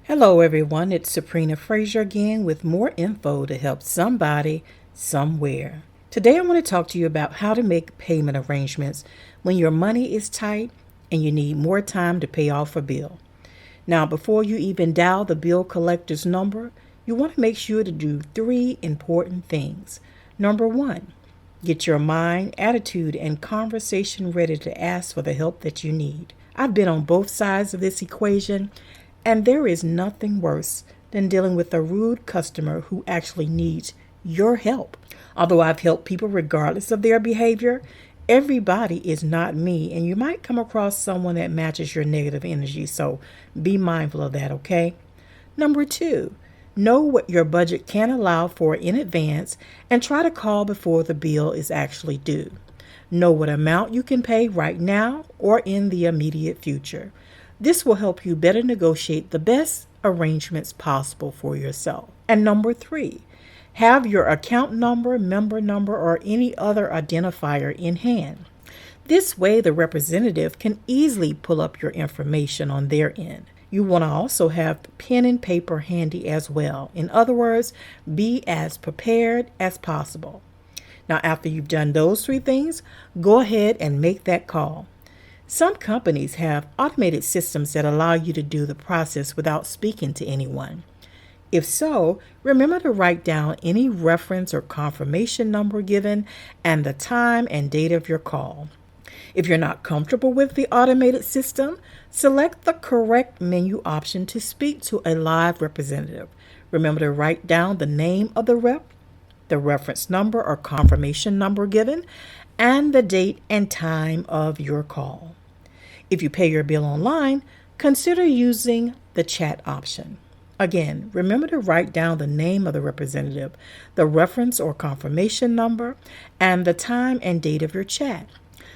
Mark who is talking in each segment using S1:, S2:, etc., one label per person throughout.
S1: Hello, everyone. It's Sabrina Frazier again with more info to help somebody somewhere. Today, I want to talk to you about how to make payment arrangements when your money is tight and you need more time to pay off a bill. Now, before you even dial the bill collector's number, you want to make sure to do three important things. Number one, get your mind, attitude, and conversation ready to ask for the help that you need. I've been on both sides of this equation, and there is nothing worse than dealing with a rude customer who actually needs your help. Although I've helped people regardless of their behavior, everybody is not me, and you might come across someone that matches your negative energy, so be mindful of that, okay? Number two, know what your budget can allow for in advance and try to call before the bill is actually due. Know what amount you can pay right now or in the immediate future. This will help you better negotiate the best arrangements possible for yourself. And number three, have your account number, member number, or any other identifier in hand. This way, the representative can easily pull up your information on their end. You want to also have pen and paper handy as well. In other words, be as prepared as possible. Now, after you've done those three things, go ahead and make that call. Some companies have automated systems that allow you to do the process without speaking to anyone. If so, remember to write down any reference or confirmation number given and the time and date of your call. If you're not comfortable with the automated system, select the correct menu option to speak to a live representative. Remember to write down the name of the rep, the reference number or confirmation number given, and the date and time of your call. If you pay your bill online, consider using the chat option. Again, remember to write down the name of the representative, the reference or confirmation number, and the time and date of your chat.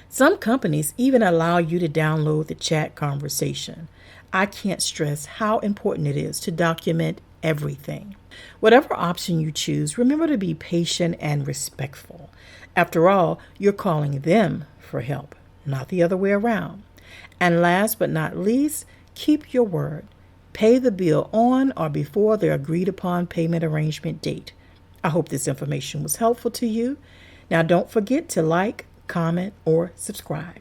S1: Some companies even allow you to download the chat conversation. I can't stress how important it is to document everything. Whatever option you choose, remember to be patient and respectful. After all, you're calling them for help, not the other way around. And last but not least, keep your word. Pay the bill on or before the agreed upon payment arrangement date. I hope this information was helpful to you. Now, don't forget to like, comment, or subscribe.